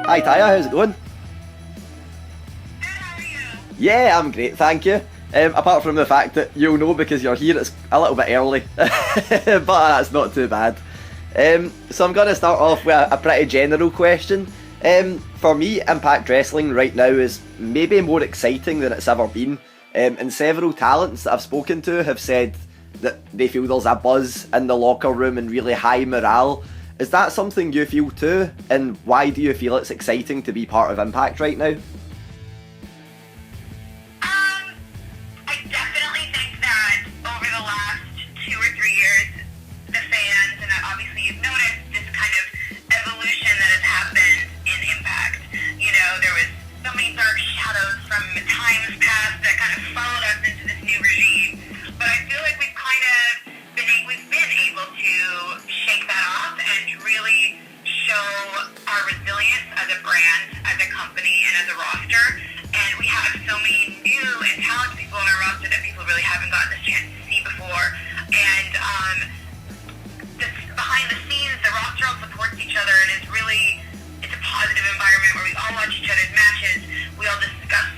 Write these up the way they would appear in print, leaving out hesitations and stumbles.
Hi Taya, how's it going? Good, how are you? Yeah, I'm great, thank you. Apart from the fact that you'll know because you're here, it's a little bit early, but that's not too bad. So I'm going to start off with a pretty general question. For me, Impact Wrestling right now is maybe more exciting than it's ever been, and several talents that I've spoken to have said that they feel there's a buzz in the locker room and really high morale. Is that something you feel too? And why do you feel it's exciting to be part of Impact right now? I definitely think that over the last 2 or 3 years, the fans, and obviously you've noticed this kind of evolution that has happened in Impact. You know, there was so many dark shadows from times past that kind of followed us into this new regime. But I feel like we've been able to shake that off and really show our resilience as a brand, as a company, and as a roster. And we have so many new and talented people on our roster that people really haven't gotten this chance to see before. And behind the scenes, the roster all supports each other and it's a positive environment where we all watch each other's matches. We all discuss,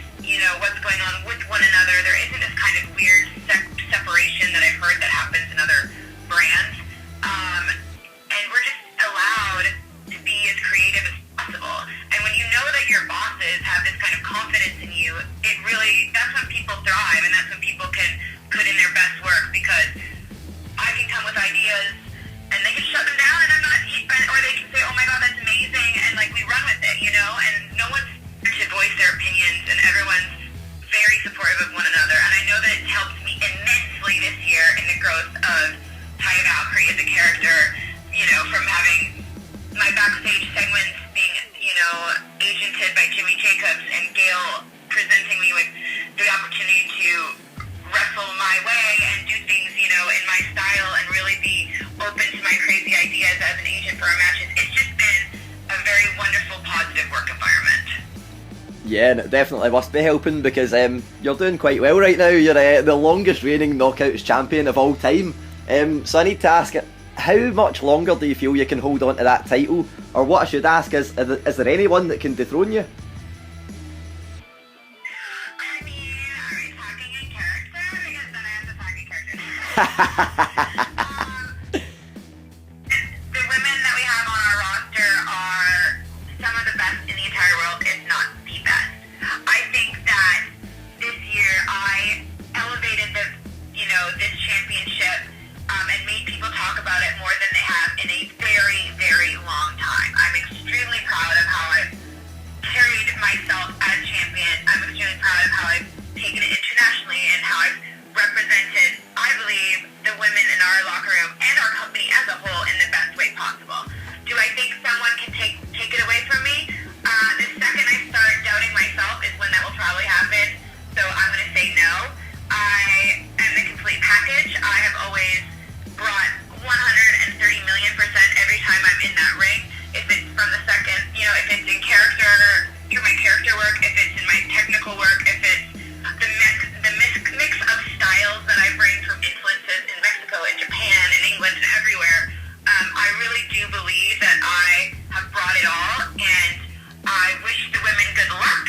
what's going on with one another. There isn't this kind of weird separation that I've heard that happens in other brands. And we're just allowed to be as creative as possible. And when you know that your bosses have this kind of confidence in you, that's when people thrive, and that's when people can put in their best work, because I can come with ideas and they can shut them down, or they can say, oh my god, that's amazing, and we run with it, and no one's to voice their opinions, and everyone's very supportive of one another. And I know that it helped me immensely this year in the growth of Taya Valkyrie as a character, from having my backstage segments being, agented by Jimmy Jacobs, and Gail presenting me with the opportunity to wrestle my way and do things, in my style, and really be open to my crazy ideas as an agent for our matches. It's just been a very wonderful, positive work environment. Yeah, and it definitely must be helping, because you're doing quite well right now. You're the longest reigning Knockouts champion of all time. So I need to ask, how much longer do you feel you can hold on to that title? Or what I should ask is there anyone that can dethrone you? I mean, are we talking in character? Because then I have to talk in character. The women that we have on our roster are some of the best in the entire world, if not the best. I think that this year I elevated this championship and made people talk about it more than they have in a very, very long time. I'm extremely proud of how I've carried myself as champion. I'm extremely proud of how I've taken it internationally and how I've represented, I believe, the women in our locker room and our company as a whole in the best way possible. Do I think someone can take it away from me? The second I start doubting myself is when that will probably happen. So I'm going to say no. I am the complete package. I have always brought 130 million% every time I'm in that ring. If it's from the second, if it's in character, my character work, if it's in my technical work, if it's the mix of styles that I bring from influences in Mexico and Japan and England and everywhere, I really do believe that I have brought it all, and I wish the women good luck,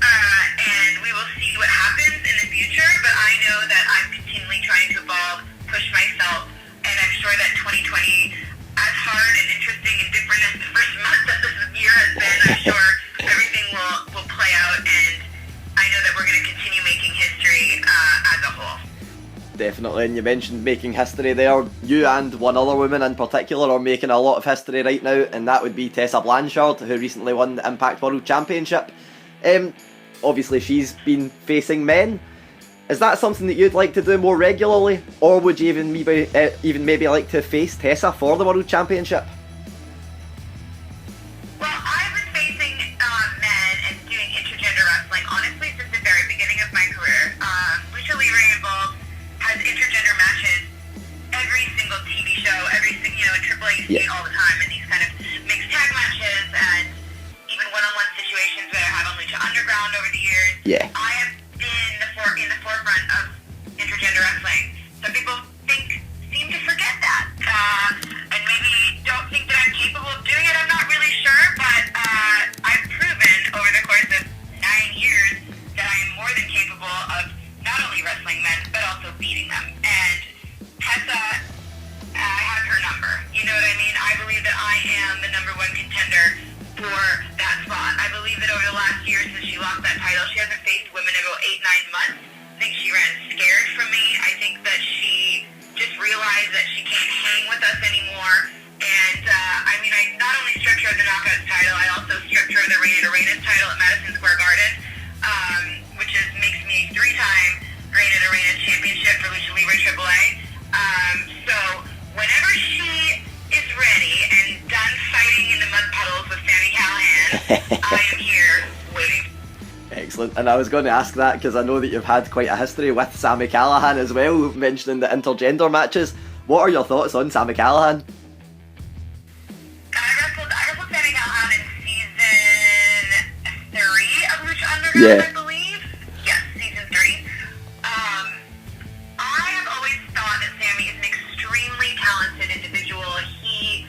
and we will see what happens in the future, but I know that I'm continually trying to evolve, push myself, and I'm sure that 2020, as hard and interesting and different as the first month of this year has been, I'm sure everything will play out, and I know that we're going to continue making history as a whole. Definitely, and you mentioned making history there. You and one other woman in particular are making a lot of history right now, and that would be Tessa Blanchard, who recently won the Impact World Championship. Obviously she's been facing men. Is that something that you'd like to do more regularly, or would you even maybe like to face Tessa for the World Championship? Well, I've been facing men and doing intergender wrestling, honestly, since the very beginning of my career. Lucha Libre involved has intergender matches every single TV show, every single, in AAA you see it all the time, in these kind of mixed tag matches and even one-on-one situations that I have on Lucha Underground over the years. Yeah. I have been in the forefront of intergender wrestling. Some people seem to forget that, and maybe don't think that I'm capable of doing it. I'm not really sure, but I've number one contender for that spot. I believe that over the last year since she lost that title, she hasn't faced women in about 8-9 months. I think she ran scared from me. I think that she just realized that she can't hang with us anymore. And, I not only stripped her of the Knockouts title, I also stripped her of the Reina and Reinas title at Madison Square Garden, which makes me 3-time Reina and Reinas championship for Lucha Libre AAA. So, whenever she is ready and done fighting in the mud puddles with Sami Callihan, I am here waiting. Excellent, and I was going to ask that because I know that you've had quite a history with Sami Callihan as well, mentioning the intergender matches. What are your thoughts on Sami Callihan? I wrestled Sami Callihan in season 3 of Lucha Underground, Yeah. I believe. Yes, season 3. I have always thought that Sami is an extremely talented individual. He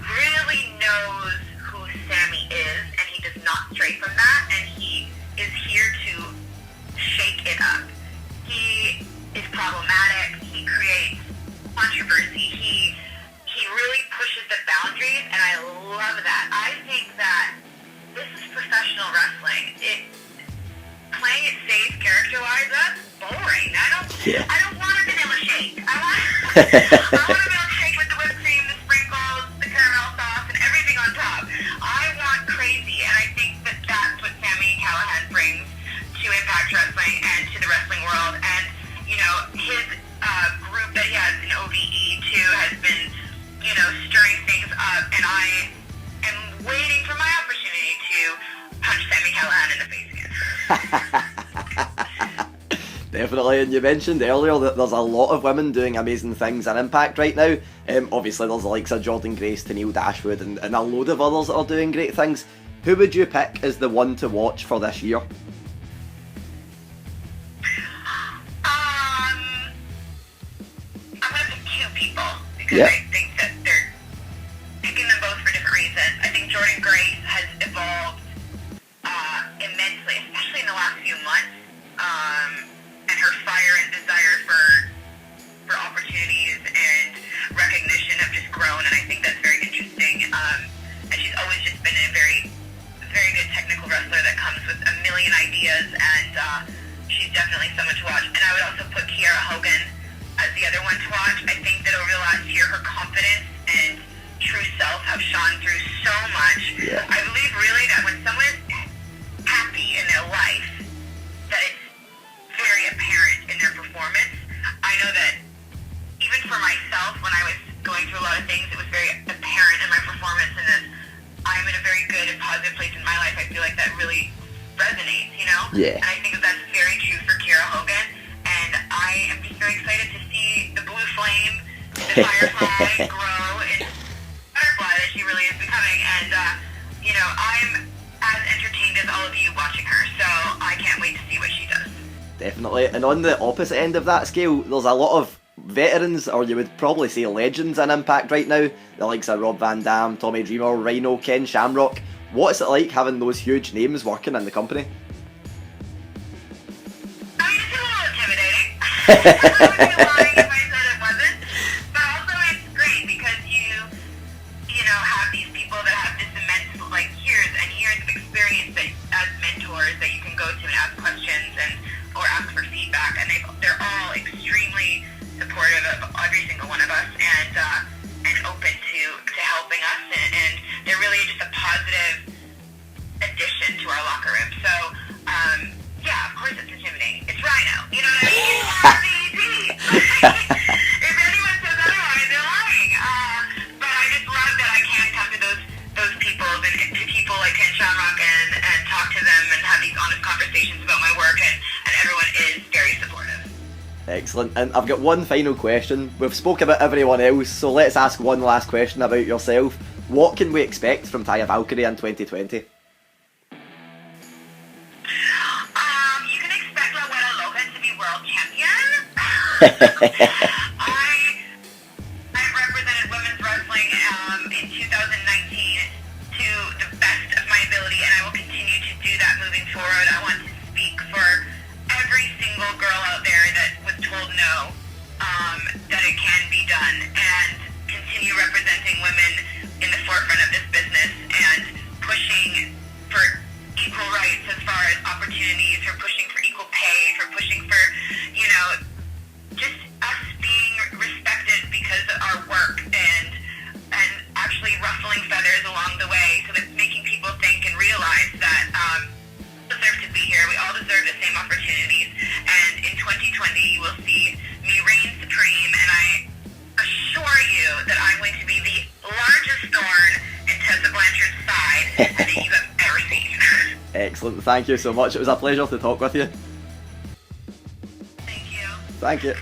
really knows who Sami is, and he does not stray from that, and he is here to shake it up. He is problematic. He creates controversy. He really pushes the boundaries, and I love that. I think that this is professional wrestling. Playing it safe character-wise, that's boring. I don't want a vanilla shake. I want a milkshake with the whipped cream, the sprinkles, the caramel sauce, and everything on top. I want crazy, and I think that that's what Sami Callihan brings to Impact Wrestling and to the wrestling world. And, his group that he has in OVE, too, has been, stirring things up, and I am waiting for my opportunity to punch Sami Callihan in the face again. Definitely, and you mentioned earlier that there's a lot of women doing amazing things in Impact right now. Obviously there's the likes of Jordan Grace, Tenille Dashwood, and a load of others that are doing great things. Who would you pick as the one to watch for this year? I'm going to pick 2 people, because Yeah. I think that they're picking them both for different reasons. I think Jordan Grace has evolved immensely, especially in the last few months, and her fire and desire for opportunities and recognition have just grown, and I think that's very interesting. And she's always just been a very, very good technical wrestler that comes with a million ideas, and she's definitely someone to watch. And I would also put Kiera Hogan as the other one to watch. I think that over the last year, her confidence and true self have shone through so much. Yeah. I believe really that when someone is happy in their life, that it's very apparent in their performance. I know that even for myself, when I was going through a lot of things, it was very apparent in my performance, and as I'm in a very good and positive place in my life, I feel like that really resonates, Yeah. And I think that that's very true for Kiera Hogan, and I am just very excited to see the blue flame, the firefly grow in butterfly that she really is becoming, and I'm as entertained as all of you watching her, so I can't wait to see what she does. Definitely, and on the opposite end of that scale, there's a lot of veterans, or you would probably say legends in Impact right now, the likes of Rob Van Dam, Tommy Dreamer, Rhyno, Ken Shamrock. What's it like having those huge names working in the company? I mean, it's a little intimidating. I would be lying if I said it wasn't. But also it's great because you have these people that have this immense, years and years of experience that, as mentors, that you can go to and ask questions or ask for feedback, and they're all extremely supportive of every single one of us, and open to helping us, and they're really just a positive addition to our locker room. So, yeah, of course it's intimidating. It's Rhyno, you know what I mean? It's RVD. If anyone says otherwise, they're lying. But I just love that I can come to those people, and to people like Ken Shamrock, and talk to them and have these honest conversations about my work, and everyone is very supportive. Excellent, and I've got one final question. We've spoke about everyone else, so let's ask one last question about yourself. What can we expect from Taya Valkyrie in 2020? You can expect Wera Loca to be world champion. I've represented women's wrestling in 2019 to the best of my ability, and I will continue to do that moving forward. I want to speak for every single girl out there that was told no, that it can be done, and continue representing women in the forefront of this business. any you've ever seen. Excellent, thank you so much. It was a pleasure to talk with you. Thank you. Thank you.